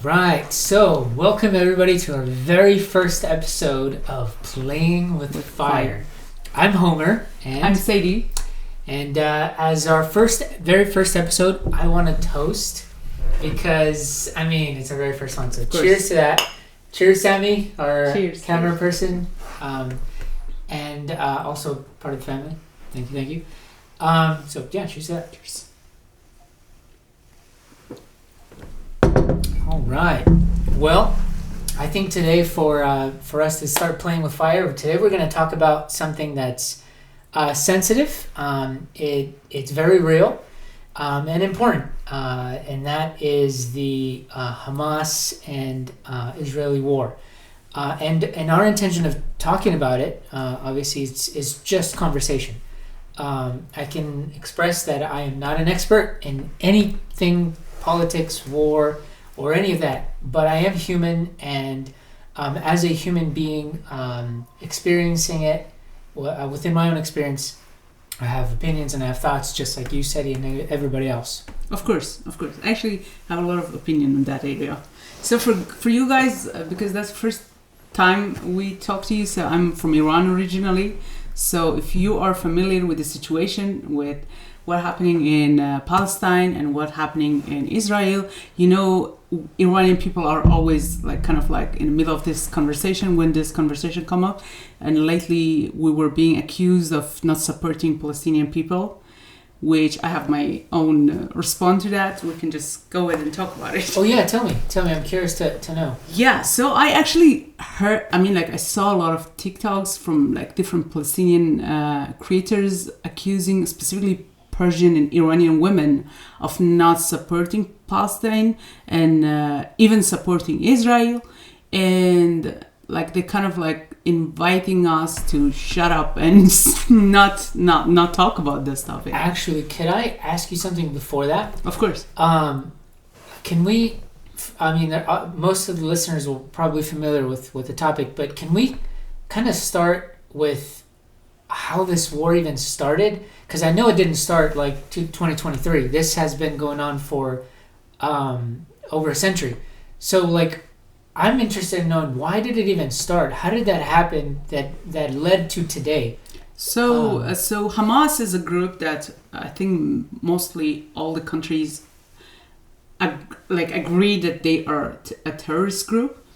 right, so welcome everybody to our very first episode of Playing with Fire. I'm Homer. And I'm Sadie. And as our very first episode, I want to toast because, it's our very first one. So cheers to that. Cheers, Sammy, our camera person, and also part of the family. Thank you. Cheers to that. Cheers. All right. Well, I think today for us to start playing with fire, today we're going to talk about something that's sensitive. It's very real and important, and that is the Hamas and Israeli war. And our intention of talking about it, obviously, is just conversation. I can express that I am not an expert in anything, politics, war, or any of that, but I am human, and as a human being experiencing it within my own experience, I have opinions and I have thoughts just like you, Sadie, and everybody else. Of course. I actually have a lot of opinion in that area. So for you guys, because that's the first time we talk to you, so I'm from Iran originally, so if you are familiar with the situation with what's happening in Palestine and what's happening in Israel, Iranian people are always in the middle of this conversation when this conversation come up. And lately we were being accused of not supporting Palestinian people, which I have my own response to that. We can just go ahead and talk about it. Oh yeah, tell me. I'm curious to know. Yeah, so I actually heard, I saw a lot of TikToks from different Palestinian creators accusing specifically Persian and Iranian women of not supporting Palestine and even supporting Israel, and they kind of inviting us to shut up and not talk about this topic. Actually, could I ask you something before that? Of course. Can we? Most of the listeners will probably be familiar with the topic, but can we kind of start with how this war even started? Because I know it didn't start 2023. This has been going on for over a century. So I'm interested in knowing, why did it even start? How did that happen that led to today? So Hamas is a group that I think mostly all the countries agree that they are a terrorist group.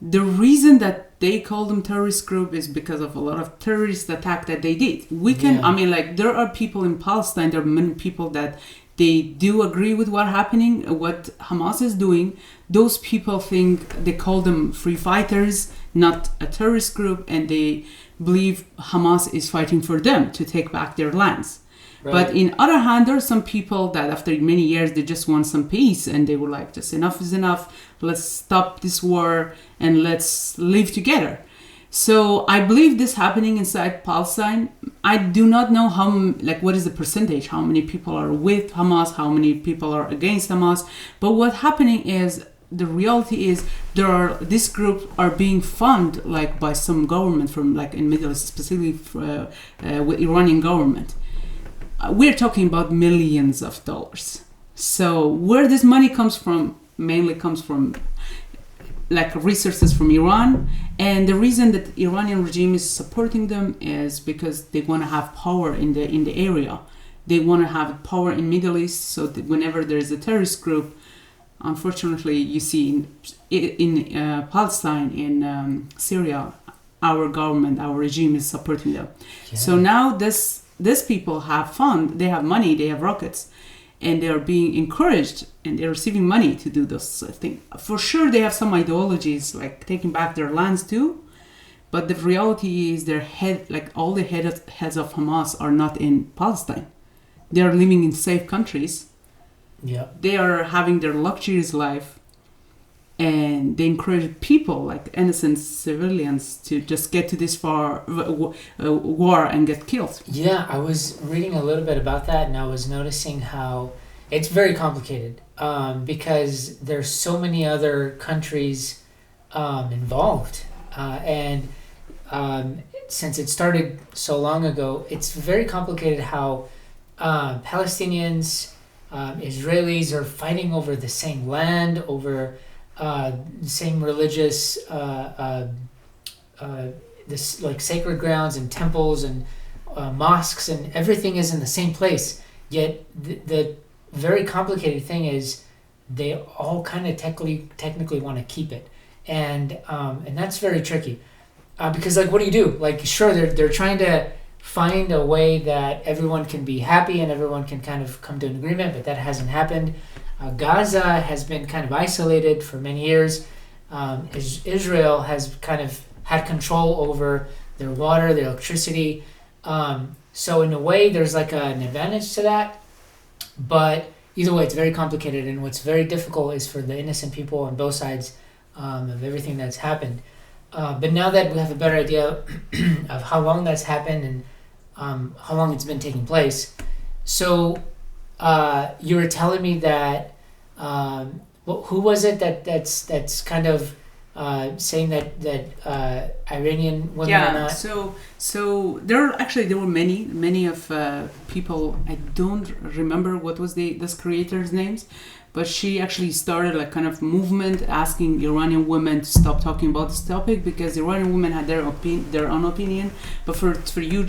The reason that they call them terrorist group is because of a lot of terrorist attack that they did. There are people in Palestine, there are many people that they do agree with what Hamas is doing. Those people think, they call them free fighters, not a terrorist group, and they believe Hamas is fighting for them to take back their lands. Right. But in other hand, there are some people that after many years, they just want some peace, and they were just enough is enough. Let's stop this war and let's live together. So I believe this happening inside Palestine. I do not know what is the percentage, how many people are with Hamas, how many people are against Hamas. But what's happening is, the reality is, this group are being funded by some government from in Middle East, specifically with Iranian government. We're talking about millions of dollars. So where this money comes from, mainly comes from resources from Iran. And the reason that the Iranian regime is supporting them is because they want to have power in the area. They want to have power in Middle East, so that whenever there is a terrorist group, unfortunately, you see in Palestine, in Syria, our government, our regime is supporting them. Yeah. So now these people have fun, they have money, they have rockets, and they are being encouraged and they're receiving money to do this thing. For sure, they have some ideologies taking back their lands too, but the reality is all the heads of Hamas are not in Palestine. They are living in safe countries. Yeah. They are having their luxurious life, and they encourage people, innocent civilians, to just get to this far war and get killed. Yeah, I was reading a little bit about that, and I was noticing how it's very complicated because there's so many other countries involved. And since it started so long ago, it's very complicated how Palestinians, Israelis are fighting over the same land, over the same religious, this like sacred grounds and temples and mosques, and everything is in the same place. Yet the very complicated thing is they all kind of technically want to keep it, and that's very tricky, because like what do you do? Like sure they're trying to find a way that everyone can be happy and everyone can kind of come to an agreement, but that hasn't happened. Gaza has been kind of isolated for many years. Israel has kind of had control over their water, their electricity. So in a way, there's like an advantage to that. But either way, it's very complicated. And what's very difficult is for the innocent people on both sides of everything that's happened. But now that we have a better idea of how long that's happened and how long it's been taking place. So you were telling me that who was it that's kind of saying that Iranian women are not? So there were many of people. I don't remember what was this creator's names, but she actually started like kind of movement asking Iranian women to stop talking about this topic because Iranian women had their own opinion. But for you,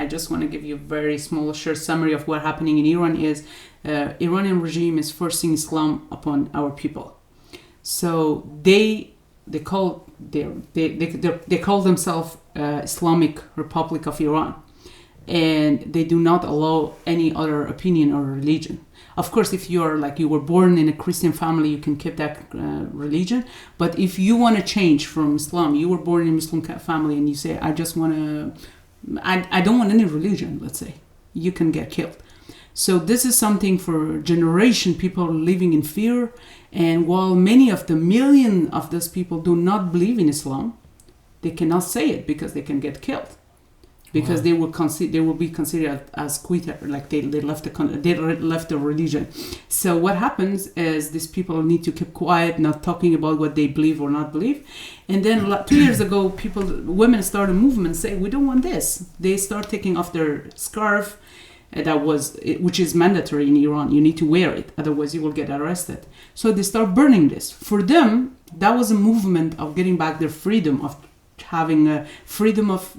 I just want to give you a very small short summary of what happening in Iran is. Iranian regime is forcing Islam upon our people. So they call themselves Islamic Republic of Iran, and they do not allow any other opinion or religion. Of course, if you were born in a Christian family, you can keep that religion. But if you want to change from Islam, you were born in a Muslim family, and you say, I don't want any religion, let's say, you can get killed. So this is something for generation people living in fear. And while many of the million of those people do not believe in Islam, they cannot say it because they can get killed. Because they will be considered as quitter, like they left the religion. So what happens is these people need to keep quiet, not talking about what they believe or not believe. And then 2 years ago, women started a movement, say we don't want this. They start taking off their scarf, which is mandatory in Iran. You need to wear it, otherwise you will get arrested. So they start burning this. For them, that was a movement of getting back their freedom, of having a freedom of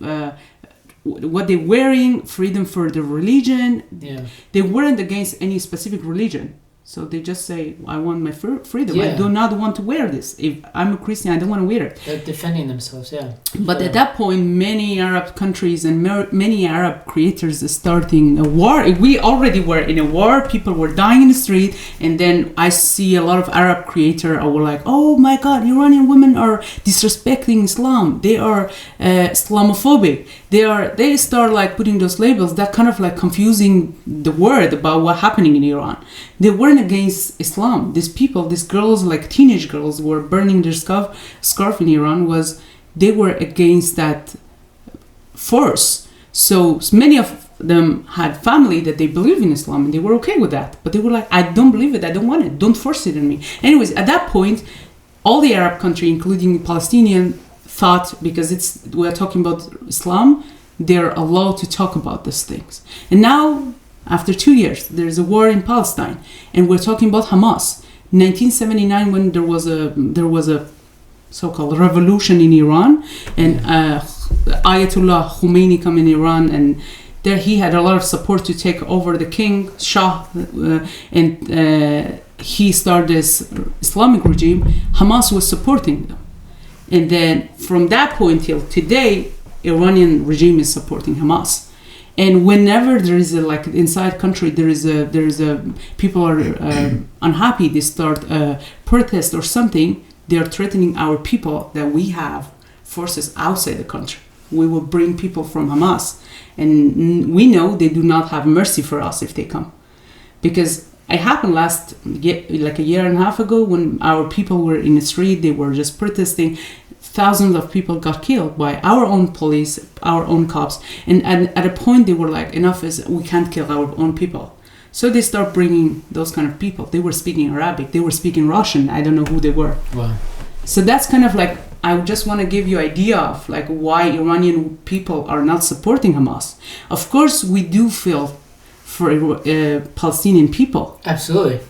what they're wearing, freedom for their religion. Yeah. They weren't against any specific religion. So they just say, I want my freedom. Yeah. I do not want to wear this. If I'm a Christian, I don't want to wear it. They're defending themselves, yeah. But at that point, many Arab countries and many Arab creators are starting a war. We already were in a war. People were dying in the street. And then I see a lot of Arab creators were like, oh my God, Iranian women are disrespecting Islam. They are Islamophobic. They start like putting those labels that kind of like confusing the word about what's happening in Iran. They weren't against Islam. These people, these girls, like teenage girls, were burning their scarf in Iran. They were against that force. So many of them had family that they believe in Islam and they were okay with that. But they were like, I don't believe it. I don't want it. Don't force it on me. Anyways, at that point, all the Arab country, including Palestinian, thought because we're talking about Islam, they're allowed to talk about these things. And now, after 2 years, there's a war in Palestine, and we're talking about Hamas. 1979, when there was a so-called revolution in Iran, and Ayatollah Khomeini came in Iran, and there he had a lot of support to take over the king, Shah, and he started this Islamic regime. Hamas was supporting them. And then from that point till today, Iranian regime is supporting Hamas. And whenever there is inside country, there is a people are unhappy, they start a protest or something, they are threatening our people that we have forces outside the country. We will bring people from Hamas. And we know they do not have mercy for us if they come. Because it happened like a year and a half ago when our people were in the street, they were just protesting. Thousands of people got killed by our own police, our own cops. And at a point they were like, enough is, we can't kill our own people. So they start bringing those kind of people. They were speaking Arabic, they were speaking Russian. I don't know who they were. Wow. So that's kind of like, I just want to give you idea of like why Iranian people are not supporting Hamas. Of course, we do feel for Palestinian people. Absolutely.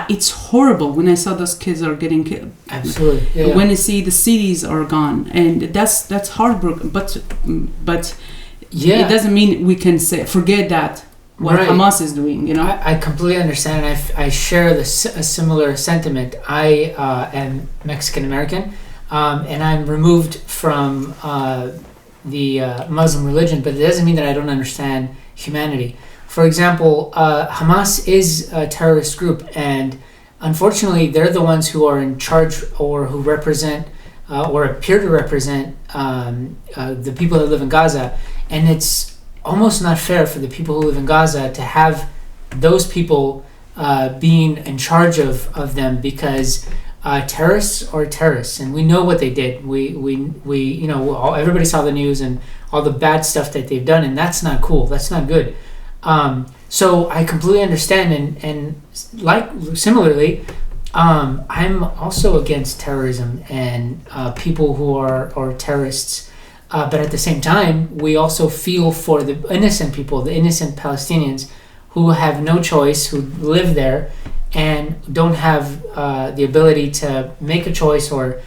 it's horrible when I saw those kids are getting killed. Absolutely. Yeah. When I see the cities are gone, and that's heartbroken. But yeah, it doesn't mean we can say forget that what right. Hamas is doing. You know, I completely understand. I share a similar sentiment. I am Mexican American, and I'm removed from the Muslim religion, but it doesn't mean that I don't understand humanity. For example, Hamas is a terrorist group, and unfortunately, they're the ones who are in charge or who represent or appear to represent the people that live in Gaza. And it's almost not fair for the people who live in Gaza to have those people being in charge of them, because terrorists are terrorists, and we know what they did. We everybody saw the news and all the bad stuff that they've done, and that's not cool. That's not good. So I completely understand, and like similarly, I'm also against terrorism and people who are terrorists. But at the same time, we also feel for the innocent people, the innocent Palestinians who have no choice, who live there and don't have the ability to make a choice or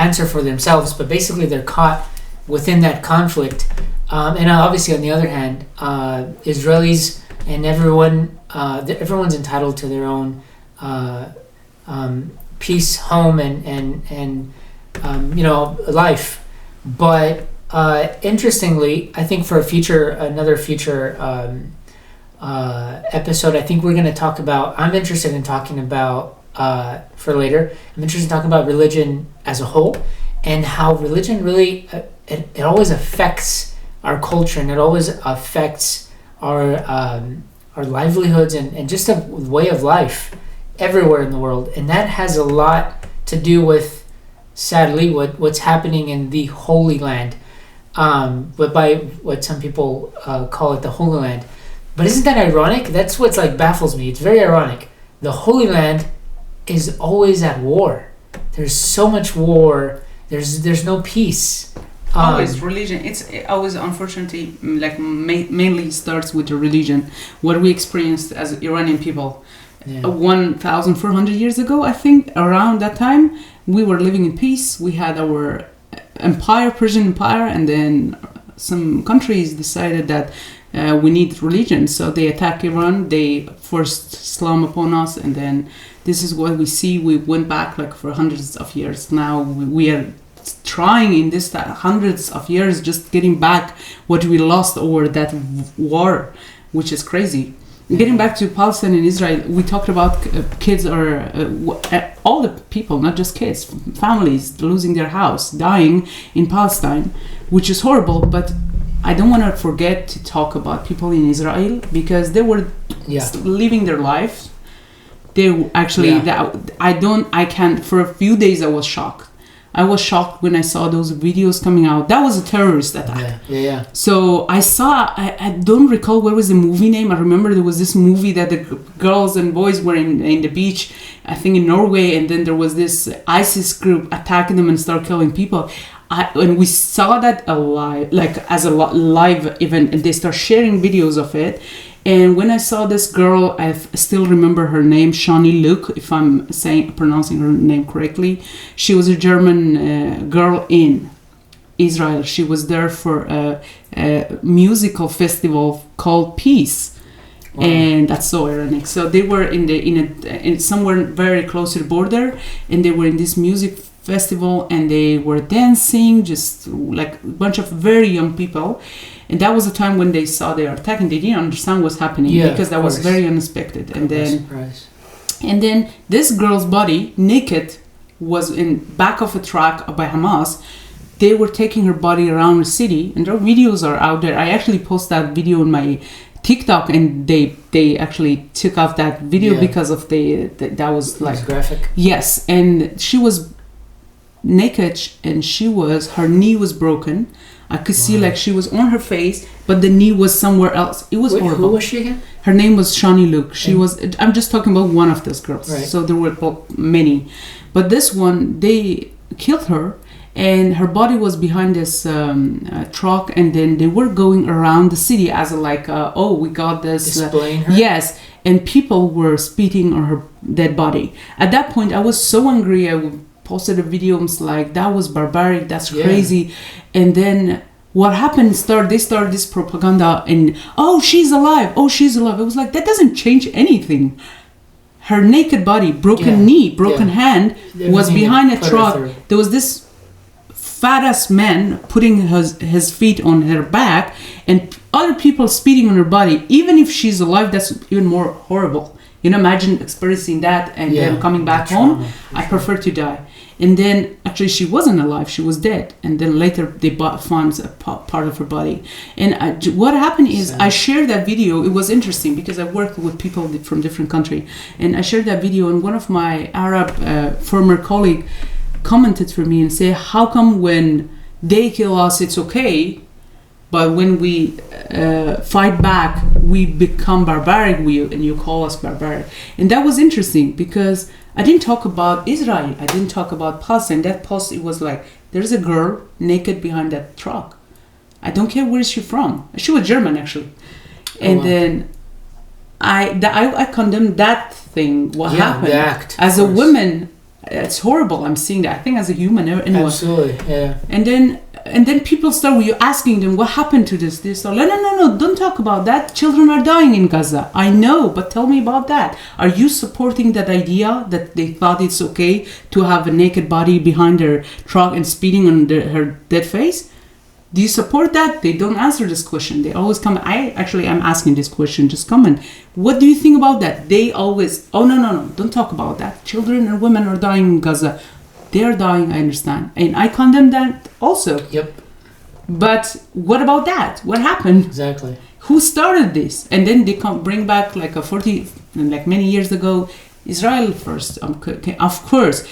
answer for themselves. But basically, they're caught within that conflict. And obviously, on the other hand, Israelis and everyone's entitled to their own peace, home, and life. But interestingly, I think for another future episode, I think we're going to talk about. I'm interested in talking about for later. I'm interested in talking about religion as a whole, and how religion really it always affects our culture, and it always affects our livelihoods and just a way of life everywhere in the world. And that has a lot to do with, sadly, what's happening in the Holy Land, but by what some people call it the Holy Land. But isn't that ironic? That's what's baffles me. It's very ironic. The Holy Land is always at war. There's so much war. There's no peace. Always religion. It's always, unfortunately, mainly starts with the religion. What we experienced as Iranian people, 1,400 years ago, I think, around that time, we were living in peace. We had our empire, Persian Empire, and then some countries decided that we need religion, so they attacked Iran. They forced Islam upon us, and then this is what we see. We went back for hundreds of years. Now we are trying in this hundreds of years just getting back what we lost over that war, which is crazy. Getting back to Palestine and Israel, we talked about kids or all the people, not just kids, families losing their house, dying in Palestine, which is horrible. But I don't want to forget to talk about people in Israel, because they were living their life. They actually, for a few days I was shocked. I was shocked when I saw those videos coming out. That was a terrorist attack. Yeah. So I don't recall what was the movie name. I remember there was this movie that the girls and boys were in the beach, I think in Norway, and then there was this ISIS group attacking them and start killing people. And we saw that as a live event, and they start sharing videos of it. And when I saw this girl, I still remember her name, Shani Luke, if I'm pronouncing her name correctly. She was a German girl in Israel. She was there for a musical festival called Peace. Wow. And that's so ironic. So they were in somewhere very close to the border, and they were in this music festival, and they were dancing, just a bunch of very young people. And that was a time when they saw they were attacking. They didn't understand what's happening, because that was very unexpected. And then this girl's body, naked, was in back of a truck by Hamas. They were taking her body around the city, and their videos are out there. I actually post that video on my TikTok, and they actually took off that video because of that was graphic. Yes, and she was naked, and her knee was broken. I could see she was on her face, but the knee was somewhere else. It was horrible. Who was she again? Her name was Shani Luke. I'm just talking about one of those girls. Right. So there were many. But this one, they killed her, and her body was behind this truck, and then they were going around the city as we got this. Displaying her? Yes. and people were spitting on her dead body. At that point, I was so angry. I posted a video. I was like, that was barbaric. That's crazy. And then what happened? They started this propaganda, and oh, she's alive. Oh, she's alive. I was like, that doesn't change anything. Her naked body, broken knee, broken hand, was behind a truck. There was this fat-ass man putting his feet on her back, and other people spitting on her body. Even if she's alive, that's even more horrible. You know, imagine experiencing that and then coming back home. I prefer to die. And then actually she wasn't alive, she was dead. And then later they found a part of her body. And what happened is I shared that video. It was interesting because I worked with people from different countries. And I shared that video, and one of my Arab former colleague commented for me and said, how come when they kill us it's okay, but when we fight back we become barbaric, and you call us barbaric? And that was interesting because I didn't talk about Israel. I didn't talk about Palestine. That post, it was like, there's a girl naked behind that truck. I don't care where she's from. She was German, actually. And then I condemned that thing, what happened. The act, as a woman, it's horrible. I'm seeing that. I think as a human, anyway. Absolutely, yeah. And then people start with you asking them, what happened to this? They start, no, don't talk about that. Children are dying in Gaza. I know, but tell me about that. Are you supporting that idea that they thought it's okay to have a naked body behind their truck and speeding on her dead face? Do you support that? They don't answer this question. They always come. I'm asking this question. Just comment. What do you think about that? They always, no, don't talk about that. Children and women are dying in Gaza. They're dying, I understand. And I condemn that also. Yep. But what about that? What happened? Exactly. Who started this? And then they bring back like many years ago, Israel first. Of course.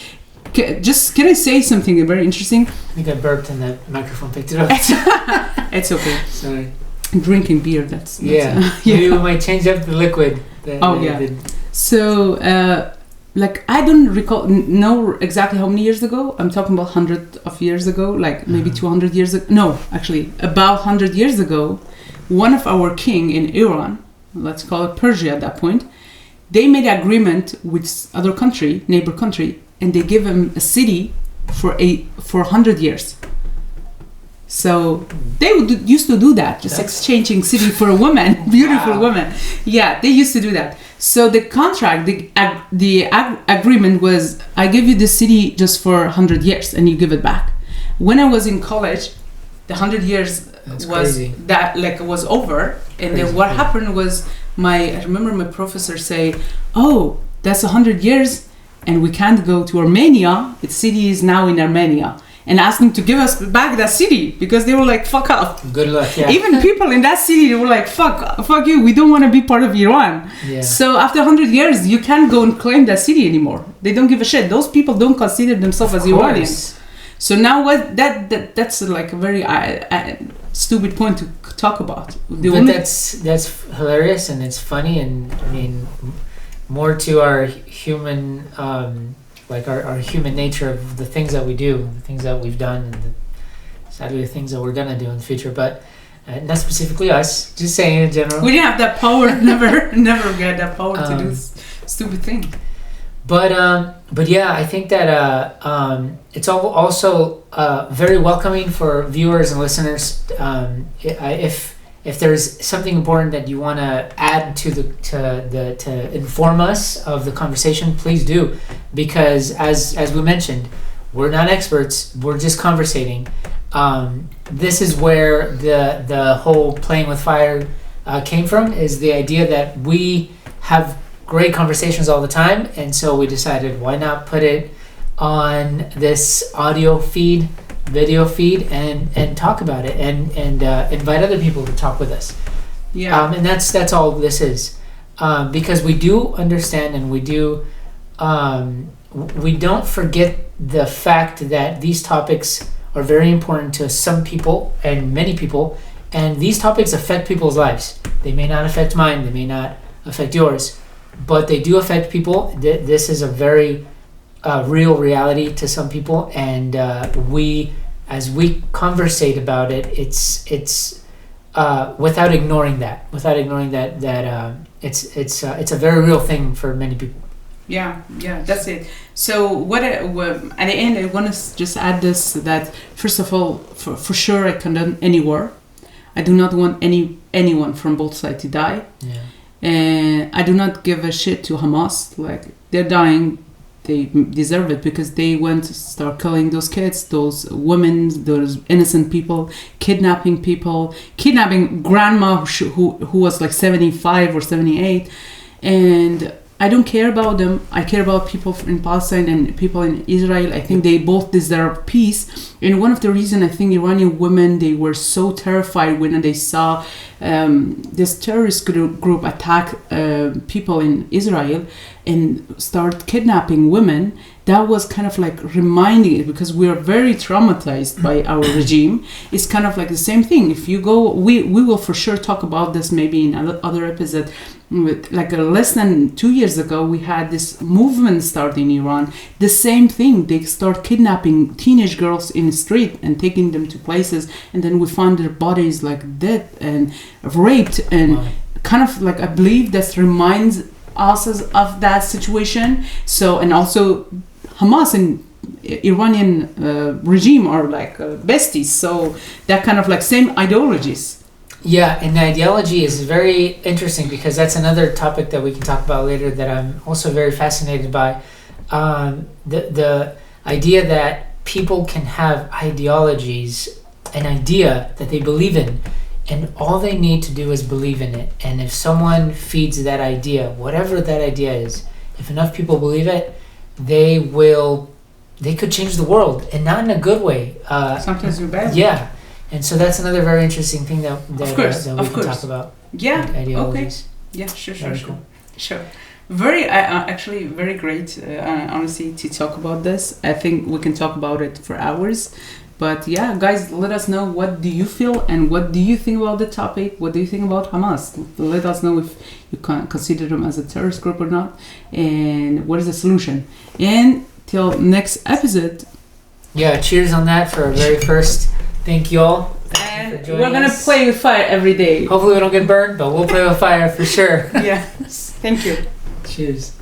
Can I say something very interesting? I think I burped and that microphone picked it up. It's okay. Sorry. Drinking beer, that's Maybe we might change up the liquid. So, I don't know exactly how many years ago. I'm talking about hundreds of years ago, like maybe 200 years ago. No, actually, about 100 years ago, one of our king in Iran, let's call it Persia at that point, they made an agreement with other country, neighbor country, and they give him a city for 100 years. So they used to do that, just exchanging city for a woman, beautiful woman. Yeah, they used to do that. So the contract, the agreement was, I give you the city just for 100 years and you give it back. When I was in college, the 100 years was over. And then what happened was I remember my professor say, oh, that's 100 years and we can't go to Armenia. The city is now in Armenia. And asked them to give us back that city because they were like, fuck off. Good luck, yeah. Even people in that city, they were like, fuck you, we don't want to be part of Iran. Yeah. So after 100 years, you can't go and claim that city anymore. They don't give a shit. Those people don't consider themselves as Iranians. So now that's like a very stupid point to talk about. That's hilarious and it's funny, and I mean, more to our human... our human nature of the things that we do, the things that we've done, and sadly the things that we're gonna do in the future. But not specifically us, just saying in general. We didn't have that power. never get that power to do this stupid thing. But yeah, I think that it's also very welcoming for viewers and listeners. If there's something important that you want to add to inform us of the conversation, please do, because as we mentioned, we're not experts. We're just conversating. This is where the whole playing with fire came from. Is the idea that we have great conversations all the time, and so we decided, why not put it on this audio feed, video feed, and talk about it, and invite other people to talk with us. And that's all this is, because we do understand, and we don't forget the fact that these topics are very important to some people and many people, and these topics affect people's lives. They may not affect mine, they may not affect yours, but they do affect people. This is a very real reality to some people, and as we conversate about it, it's without ignoring that it's a very real thing for many people. Yeah, that's it. So at the end, I want to just add this, that first of all, for sure, I condemn any war. I do not want anyone from both sides to die. Yeah. And I do not give a shit to Hamas. Like, they're dying, they deserve it, because they went to start killing those kids, those women, those innocent people, kidnapping grandma who was like 75 or 78, and I don't care about them. I care about people in Palestine and people in Israel. I think they both deserve peace. And one of the reasons I think Iranian women, they were so terrified when they saw this terrorist group attack people in Israel and start kidnapping women. That was kind of like reminding it, because we are very traumatized by our regime. It's kind of like the same thing. If you go, we will for sure talk about this maybe in another episode. Like less than 2 years ago, we had this movement start in Iran. The same thing. They start kidnapping teenage girls in the street and taking them to places, and then we found their bodies like dead and raped, and kind of like, I believe that reminds us of that situation. So, and also Hamas and Iranian regime are like besties. So that kind of like same ideologies. Yeah, and the ideology is very interesting, because that's another topic that we can talk about later that I'm also very fascinated by. The idea that people can have ideologies, an idea that they believe in, and all they need to do is believe in it. And if someone feeds that idea, whatever that idea is, if enough people believe it, they could change the world, and not in a good way. Sometimes you're bad. Yeah. And so that's another very interesting thing that we can talk about. Yeah. Ideologies. Okay. Yeah. Sure. Very, actually, very great. Honestly, to talk about this, I think we can talk about it for hours. But yeah, guys, let us know, what do you feel and what do you think about the topic? What do you think about Hamas? Let us know if you can consider them as a terrorist group or not, and what is the solution. And till next episode. Yeah. Cheers on that for our very first. Thank you all. And we're going to play with fire every day. Hopefully we don't get burned, but we'll play with fire for sure. Yeah. Thank you. Cheers.